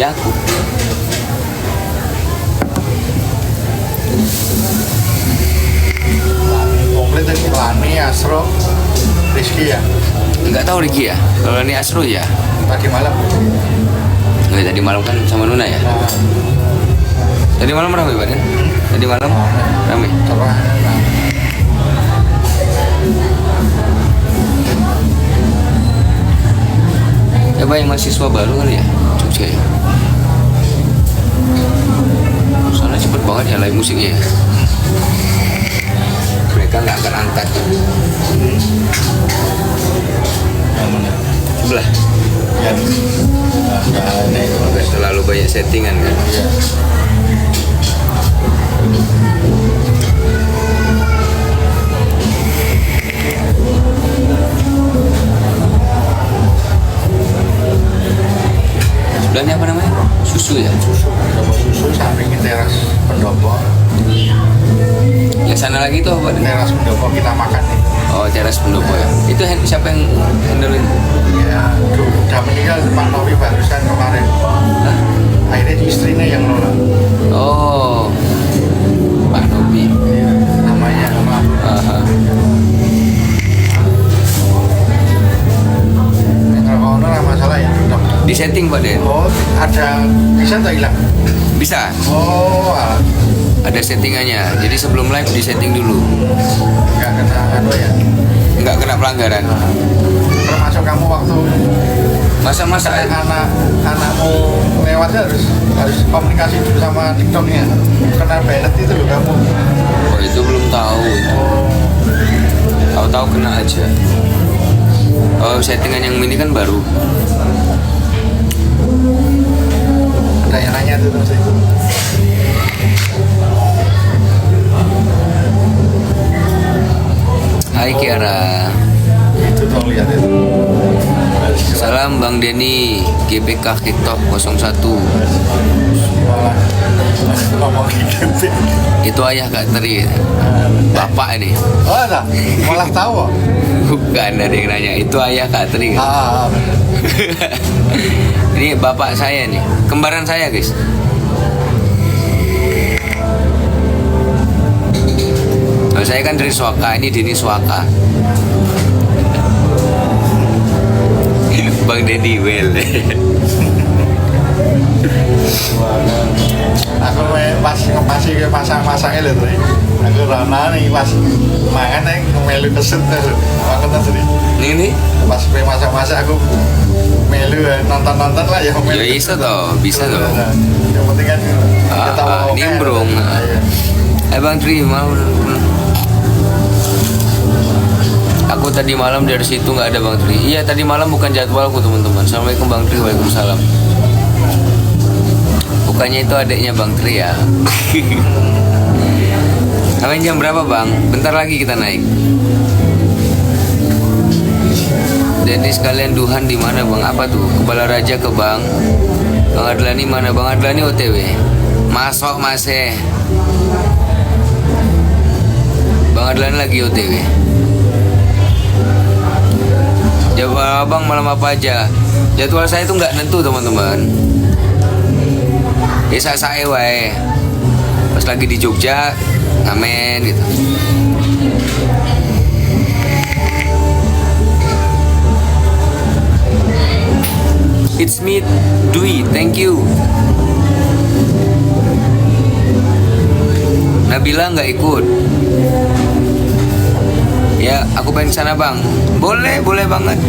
Ya aku. Komplit tadi Lani, Asro, Rizky ya. Enggak tahu Riki ya. Kalau ini Asro ya. Tadi malam. Nggak, tadi malam kan sama Nuna ya. Nah, Tadi malam ramai Pak Den? Tadi malam ramai. coba. Ya banyak mahasiswa baru kali ya Jogja ya. Soalnya cepet banget ya live musiknya ya. Mereka nggak akan angkat. Yang mana? Sebelah. Ya. Nah, ini. Nggak terlalu banyak settingan kan. Ya. Sebelahnya apa namanya? Susu ya. Susu, dapat susu samping teras pendopo. Yang sana lagi tuh apa? Den? Teras pendopo kita makan nih. Oh, teras pendopo ya. Itu siapa yang handlein? Ya, udah meninggal Pak Novi barusan kemarin. Hah? Akhirnya istrinya yang nolak. Oh, Pak Nobi. Iya, namanya nama. Aha. Kalau owner masalah ya tetap. Di setting Pak Den. Oh, ada bisa tak hilang? Bisa. Oh, Ada settingannya. Jadi sebelum live di setting dulu. nggak kena anu ya. Nggak kena pelanggaran. Termasuk kamu waktu Masa-masa anakmu lewatnya harus komunikasi dulu sama TikToknya. Kena banned itu loh kamu. Oh, itu belum tahu. Oh, Tahu-tahu kena aja. Oh, settingan yang ini kan baru. ada yang nanya tuh terus. Hai Kiara. Itu tuh lihat itu. Salam Bang Denny, GBK TikTok 01. Malah ngomong gitu. Itu ayah Kak Tri. Bapak ini. Oh, ada. Malah tahu. Bukan, ada yang nanya. Itu ayah Kak Tri. Ah, Ini bapak saya nih. Kembaran saya, guys. Kalau saya kan dari Swaka, ini Denny Swaka. Bang Denny well. aku pas ngepasi ke pasang-pasangnya lho tuh. Aku rana nih pas mangan nih melu keset tuh. Aku tuh tadi. Ini Pas gue masak-masak aku melu nonton-nonton lah ya melu. ya bisa toh, bisa toh. Yang penting kan kita mau nimbrung. Bang Tri mau. Aku tadi malam dari situ nggak ada Bang Tri. Iya tadi malam bukan jadwalku teman-teman. Assalamualaikum Bang Tri, waalaikumsalam. Bukannya itu adiknya Bang Tri ya. Kalian jam berapa Bang? Bentar lagi kita naik. Denny sekalian duhan di mana Bang? Apa tuh? Kepala Raja ke Bang. Bang Adlani mana? Bang Adlani OTW. Masuk masih. Bang Adlani lagi OTW. Jadwal abang malam apa aja? Jadwal saya itu nggak nentu teman-teman. Bisa saya wae. Pas lagi di Jogja ngamen gitu. It's me Dwi, thank you. Nabila nggak ikut. Ya, aku pengen sana bang. Boleh, boleh banget.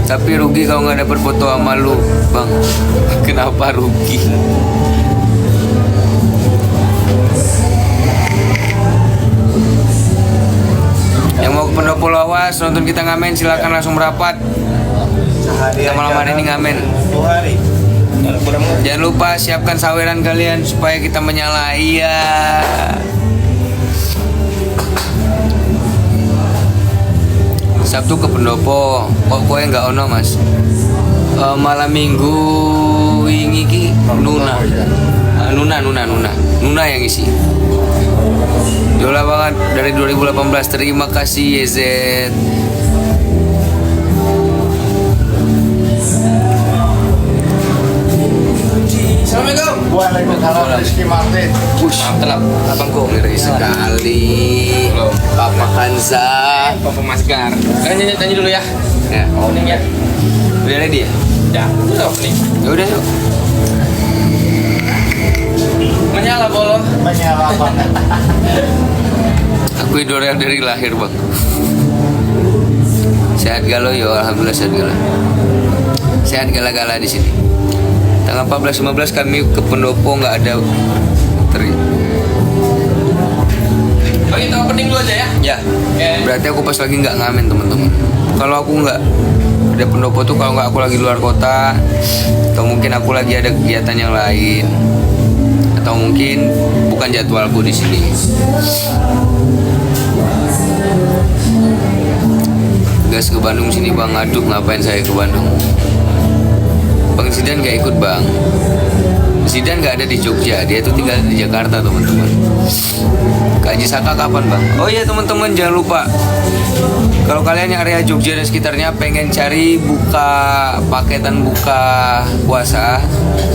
Tapi rugi kalau nggak dapet foto sama lu, bang. Kenapa rugi? Yang mau ke Pendopo Lawas nonton kita ngamen silakan langsung merapat. Kita malam hari ini ngamen. Jangan lupa siapkan saweran kalian supaya kita menyala. Iya. Sabtu ke Pendopo, kok kowe nggak ono mas? Malam minggu wingi ki Nuna, Nuna yang isi. Jola banget dari 2018. Terima kasih YZ. Waalaikumsalam Rizky Martin. Push. Mantap, abangku. Ngeri sekali. Belum. Papa Kansa. Papa Maskar. Nyanyi dulu ya. Ya. Opening ya. Udah ready ya? Udah. Udah opening. Ya udah yuk. Menyala bolo. Menyala banget. Aku idol dari lahir bang. Sehat galau yo, alhamdulillah sehat galau. Sehat gala-gala di sini. Tanggal 14-15 kami ke pendopo nggak ada teri. Oh, kita opening dulu aja ya. Ya. Oke. Berarti aku pas lagi nggak ngamen teman-teman. Kalau aku nggak ada pendopo tuh kalau nggak aku lagi luar kota atau mungkin aku lagi ada kegiatan yang lain atau mungkin bukan jadwalku di sini. Gas ke Bandung sini bang, aduh ngapain saya ke Bandung? Bang Zidan gak ikut bang. Zidan gak ada di Jogja, dia tuh tinggal di Jakarta teman-teman. Kak Haji Saka kapan bang? Oh iya teman-teman jangan lupa, kalau kalian yang area Jogja dan sekitarnya pengen cari paketan buka puasa,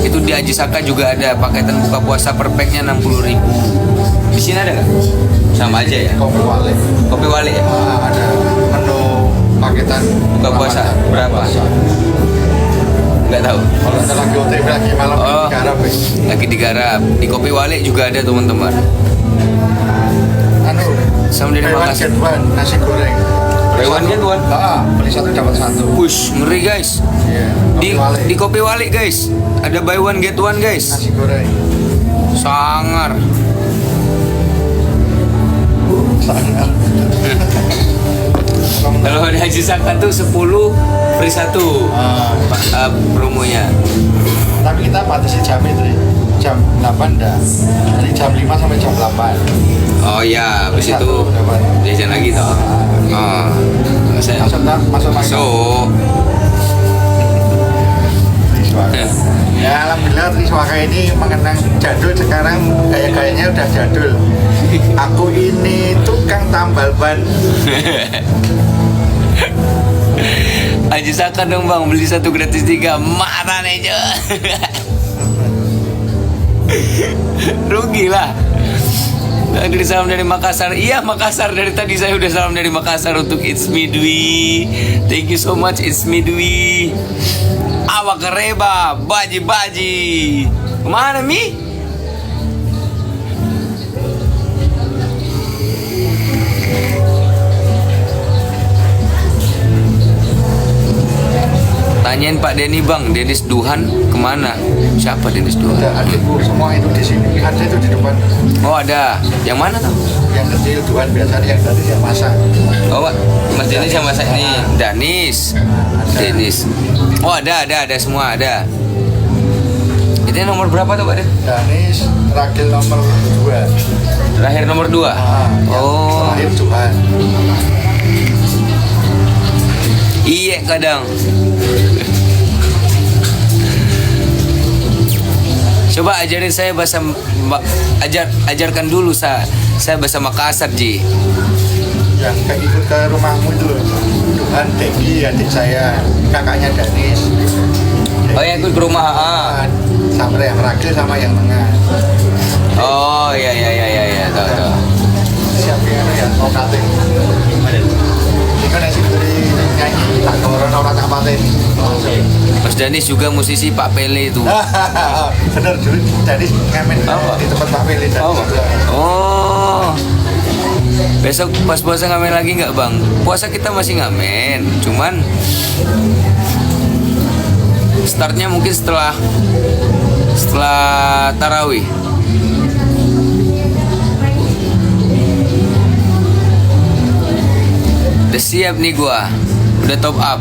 itu di Haji Saka juga ada paketan buka puasa per packnya 60.000. Di sini ada nggak? Sama aja ya. Kopi Wale. Kopi Wale ya. Ada menu paketan Buka puasa Ramadan. berapa? Puasa. Nggak tahu. Kalau ada lagi OTW lagi malam Oh. digarap ya. Lagi digarap di Kopi Wale juga ada teman-teman. Anu, Sama dari buy one Makassar. get one, nasi goreng. Buy one get one? Beli satu dapat satu. Push, ngeri guys. Iya, Di Kopi Wale. di Kopi Wale guys, ada buy one get one guys. Nasi goreng. Sangar. Sangat. Kalau ada Haji Saka tuh 10 free 1 promonya. Tapi kita batasi jam itu jam 8 dah. Dari jam 5 sampai jam 8. Oh ya, habis Free itu satu dapat. jajan lagi toh. Oh. Saya Masuk so Ya alhamdulillah Triswaka ini mengenang jadul, sekarang gaya-gayanya udah jadul. Aku ini tukang tambal ban. Haji Saka dong bang, beli 1 gratis 3. Marah nih Jo. Rugi lah. Dari salam dari Makassar. Iya Makassar, dari tadi saya udah salam dari Makassar untuk It's Me Dwi. Thank you so much It's Me Dwi. Awak kereba, baji. Kemana Mi? Tanyain Pak Denny bang, Denis Duhan kemana? Siapa Denis Duhan? Ada adikku semua itu di sini. Ada itu di depan. Oh ada, yang mana tuh? Yang kecil Tuhan biasanya, yang tadi yang masak. Oh Mas Denis yang masak ini, Danis, Ada. Denis. Oh ada semua ada. Itu yang nomor berapa tuh Pak Den? Danis terakhir nomor 2. Terakhir nomor 2. Oh Terakhir Tuhan. iya kadang. Coba ajarin saya bahasa ajarkan dulu saya bahasa Makassar Ji. Yang ikut ke rumahmu itu Tuhan, Tenggi, adik saya, kakaknya Danis. Oh yang ikut ke rumah ah. Sama yang terakhir sama yang tengah. Oh iya tahu. Siapa yang mau kating? Ini kan nasi dari nyanyi tak orang orang tak paten. Mas Danis juga musisi Pak Pele itu. Bener dulu Danis ngamen Apa? di tempat Pak Pele. Oh. Besok pas puasa ngamen lagi nggak bang? Puasa kita masih ngamen, cuman startnya mungkin setelah tarawih. Udah siap nih gua, udah top up.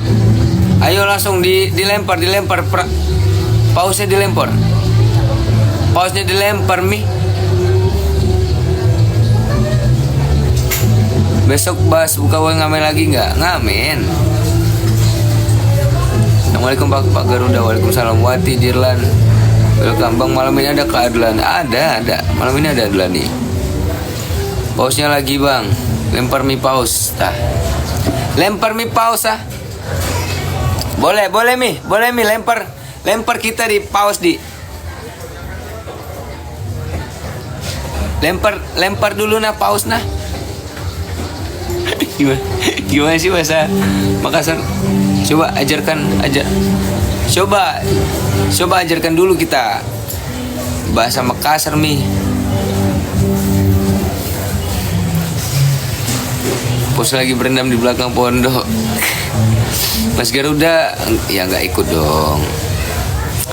Ayo langsung dilempar. Pausnya dilempar. Pausnya dilempar Mi. Besok bahas buka uang ngamen lagi nggak? Ngamen. Assalamualaikum Pak Garuda. Waalaikumsalam Wati Dirlan. Welcome Bang, malam ini ada keadilan. Ada. Malam ini ada keadilan nih. Pausnya lagi Bang. Lempar Mi paus. Tah. Lempar Mi paus ah. Boleh Mi lempar kita di paus di. lempar dulu nah paus nah. Gimana sih bahasa Makassar? Coba coba ajarkan dulu kita bahasa Makassar mi. Pos lagi berendam di belakang pondok. Mas Garuda ya nggak ikut dong.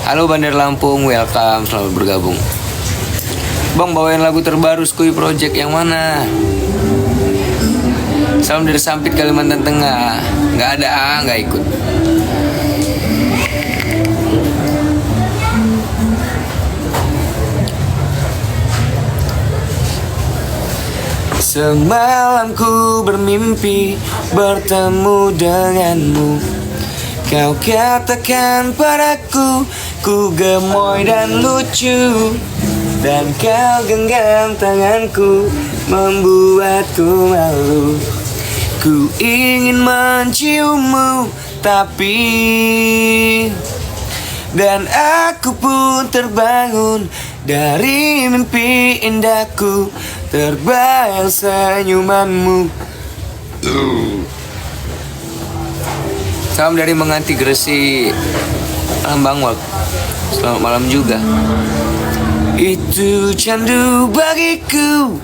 Halo Bandar Lampung, welcome, selamat bergabung. Bang, bawain lagu terbaru Skui Project yang mana? Salam dari Sampit, Kalimantan Tengah. Nggak ada, nggak ikut. Semalam ku bermimpi bertemu denganmu. Kau katakan padaku, ku gemoy dan lucu. Dan kau genggam tanganku, membuatku malu. Ku ingin menciummu, tapi dan aku pun terbangun dari mimpi indahku, terbayang senyumanmu. Salam dari Menganti Gresik. Malam Bang Wak. Selamat malam juga. Itu candu bagiku.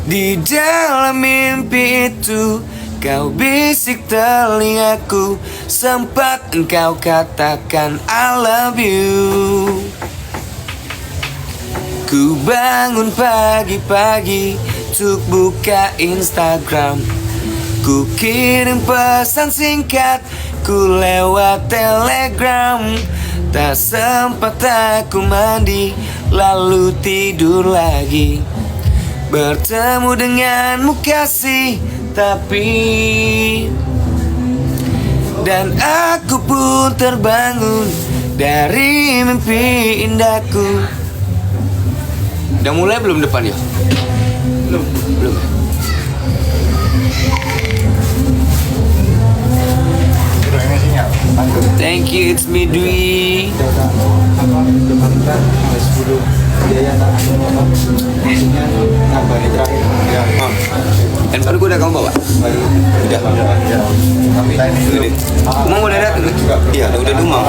Di dalam mimpi itu kau bisik telingaku, sempat engkau katakan I love you. Ku bangun pagi-pagi untuk buka Instagram. Ku kirim pesan singkat, ku lewat telegram. Tak sempat aku mandi, lalu tidur lagi. Bertemu denganmu kasih, tapi dan aku pun terbangun dari mimpi indahku. Udah mulai belum depan ya? Belum. Ini sinyal. Lanjut. Thank you, it's me Dwi. Handphone gue udah kamu bawa? Udah. Kita ini dulu. Mau udah datang? Iya, udah dumang.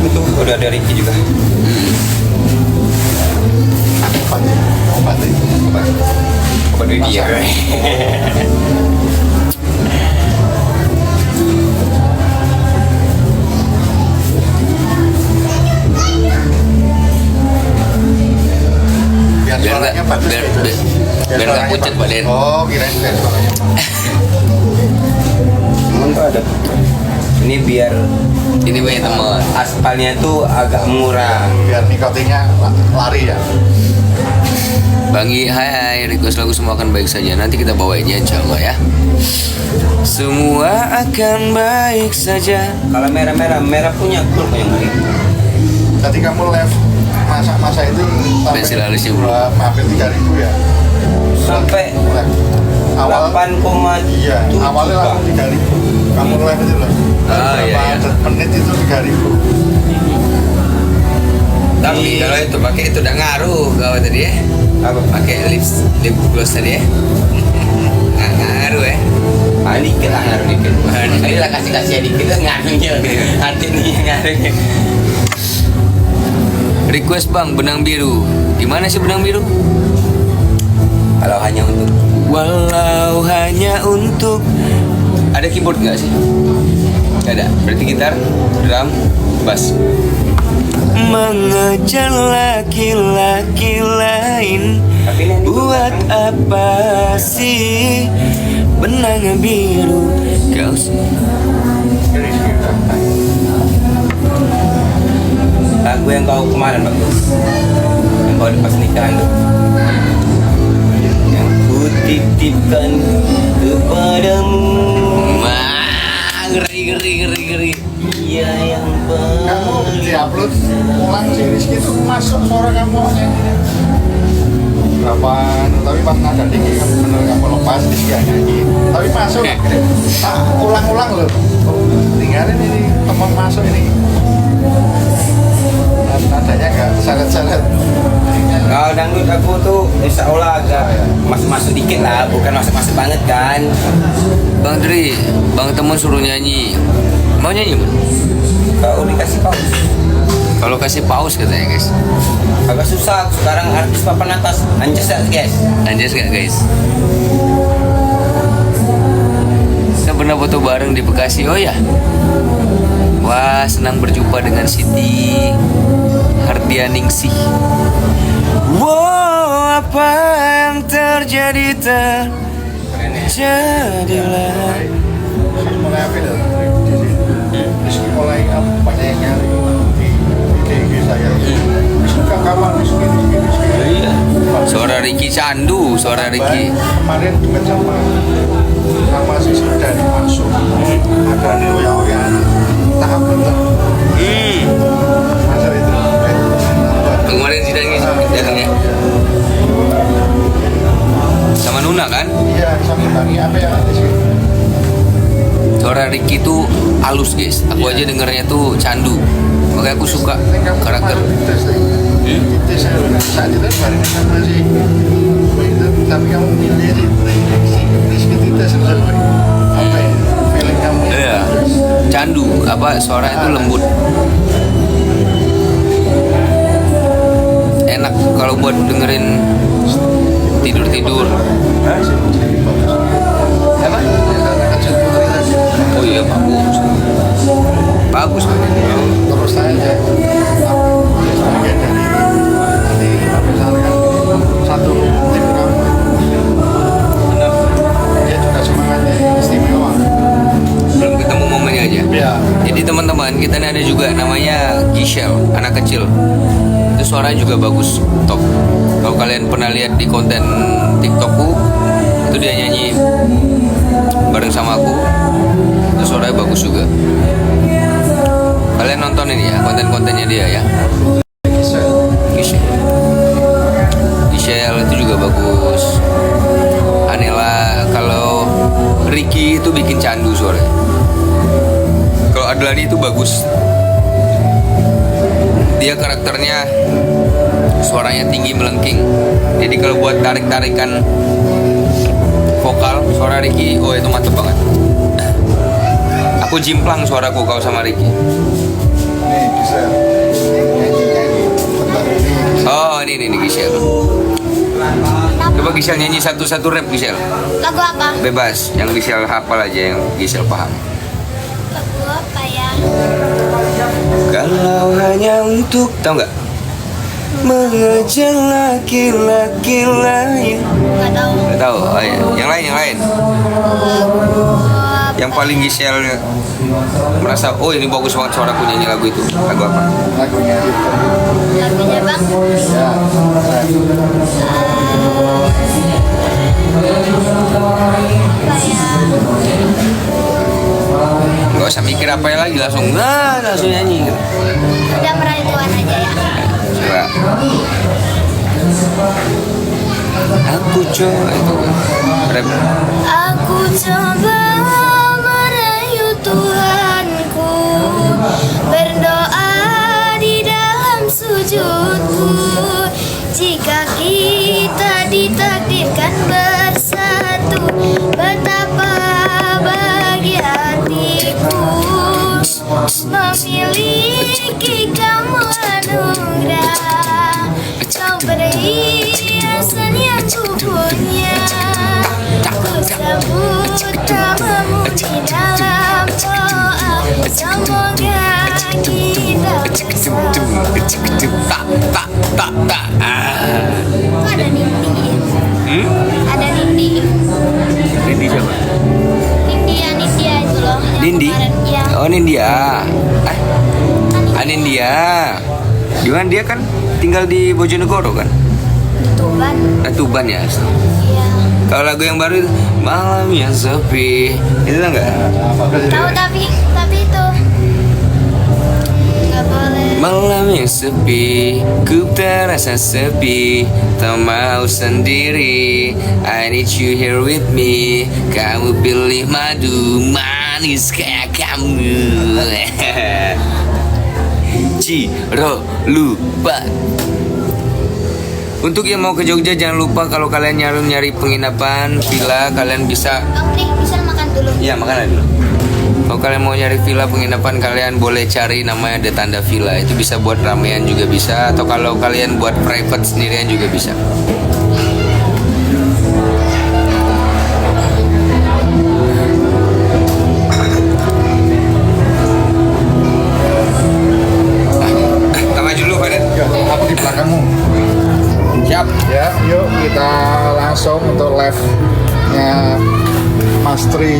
Itu udah ada Ricky juga. Obat duit dia. Biar suaranya bagus biar gitu. biar nggak suaranya pucat, bagus. Pak Den. Oh, kirain biar suaranya bagus. Emang tuh ada. Ini biar Ini punya teman. aspalnya tuh agak murah. Biar nikotinnya lari ya. Bangi, hai, request lagu semua akan baik saja. Nanti kita bawainnya insya Allah ya. Semua akan baik saja. Kalau merah punya klub yang lain. Tadi kamu live masa itu Bensin larisnya belum. hampir 3.000 ya. Sampai Awal 8,7 iya, awalnya juta. langsung 3.000. Kamu live itu loh. Ah, iya, iya. Menit itu 3.000. Tapi kalau itu pakai itu udah ngaruh gawat tadi ya. Apa? Pakai lip gloss tadi ya. Nggak ngaruh ya. Dikit lah ngaruh dikit. Ini lah kasih dikit lah ngaruhnya. Hati nih ngaruhnya. Request bang benang biru. Gimana sih benang biru? Kalau hanya untuk Walau hanya untuk. Ada keyboard nggak sih? Nggak ada. Berarti gitar, drum, bass. Mengejar laki-laki lain. Tapi ini Buat apa sih benang biru kau sih? lagu yang kau kemarin bagus. Yang kau pas nikahan tuh. Yang ku titipkan kepadamu. Wah, ngeri. Iya yang Kamu diupload ulang si Rizky itu masuk suara kamu berapa, tapi pas nada tinggi kamu bener kamu lepas Rizky yang nyanyi, tapi masuk ulang-ulang loh. Oh, tinggalin ini teman masuk ini Nadanya nggak seret-seret. Kalau dangdut aku tuh insya Allah agak masuk-masuk dikit lah, bukan masuk-masuk banget kan. Bang Tri, Bang Temun suruh nyanyi. Mau nyanyi, Bang? Kalau dikasih paus, Kalau kasih paus katanya, guys. agak susah. Sekarang artis papan atas, anjas gak guys? Anjas gak, guys? Kita pernah foto bareng di Bekasi, oh ya? Wah, senang berjumpa dengan Siti Hardianingsih. Wow, apa yang terjadi terjadilah. Mulai apa itu? Meski mulai banyak yang nyari di IG saya. Suka kapan miskin. Iya. Suara Ricky Candu, suara Ricky. Kemarin juga sama si Sudani masuk. Ada nih yang tahap bentuk. Masa itu. Kemarin sidang datang ya. Sama Nuna kan? Iya, sama Tani apa yang ada sih? Suara Ricky tuh halus, guys. Aku aja dengernya tuh candu. Makanya aku suka karakter. Tes saat itu bareng sama si tapi kamu milih si tes apa ya feeling kamu? Iya. Candu, apa suara itu lembut. Enak kalau buat dengerin tidur-tidur. Apa? Oh iya, bagus. Bagus kan? Terus saja bagian dari nanti misalkan satu tim kamu dia juga semangatnya istimewa. Belum ketemu momennya aja. Iya. Jadi teman-teman, kita ini ada juga namanya Giselle, anak kecil. Itu suaranya juga bagus, top. Kalau kalian pernah lihat di konten TikTokku, itu dia nyanyi bareng sama aku. Itu suaranya bagus juga. Kalian nonton ini ya, konten-kontennya dia ya. Giselle itu juga bagus. Anela, kalau Ricky itu bikin candu suaranya. Kalau Adlani itu bagus. Dia karakternya suaranya tinggi melengking. Jadi kalau buat tarik-tarikan vokal, suara Ricky, oh itu mantep banget. Aku jimplang suaraku kalau sama Ricky. Nih bisa nyanyi. Oh ini Giselle. Coba Giselle nyanyi satu-satu rap Giselle. Lagu apa? Bebas, yang Giselle hafal aja, yang Giselle paham. Lagu apa ya? Kalau hanya untuk, tahu nggak? Mengejar laki-laki lain. Nggak tahu. Nggak tahu. Oh, iya. Yang lain. Yang paling Giselle merasa, oh ini bagus banget suaraku nyanyi lagu itu. Lagu apa? Lagunya itu. Lagunya bang. Ya. Apa ya? Nggak usah mikir apa ya lagi, langsung nyanyi. Gitu. Udah meraih Tuhan aja ya. Coba. Aku coba itu rap. Aku coba merayu Tuhanku, berdoa di dalam sujudku. Jika kita ditakdirkan bersatu, betapa bahagia hatiku memiliki kamu anugerah. Kau perhiasan yang ku punya, ku sambut namamu di dalam doa. Semoga kita bersama. Kok ada Nindi ya? Ada Nindi. Nindi siapa? Nindya itu loh. yang Nindi? kemarin. Iya. Oh Nindya. Nindya. Di mana dia kan tinggal di Bojonegoro kan? Tuban. Tuban ya. Iya. Kalau lagu yang baru itu Malam yang Sepi, itu tau nggak? Tahu tapi itu nggak boleh. Malam yang sepi, ku terasa sepi, tak mau sendiri. I need you here with me. Kamu pilih madu manis kayak kamu. Cirelupa. Untuk yang mau ke Jogja jangan lupa kalau kalian nyari penginapan villa kalian bisa. Bang Tri, bisa makan dulu. Iya makan dulu. Kalau kalian mau nyari villa penginapan kalian boleh cari namanya The Tanda Villa. Itu bisa buat ramean juga bisa. Atau kalau kalian buat private sendirian juga bisa. Kita maju dulu Pak Den. Ya, aku di belakangmu. Siap. Ya, yuk kita langsung untuk live-nya Mas Tri.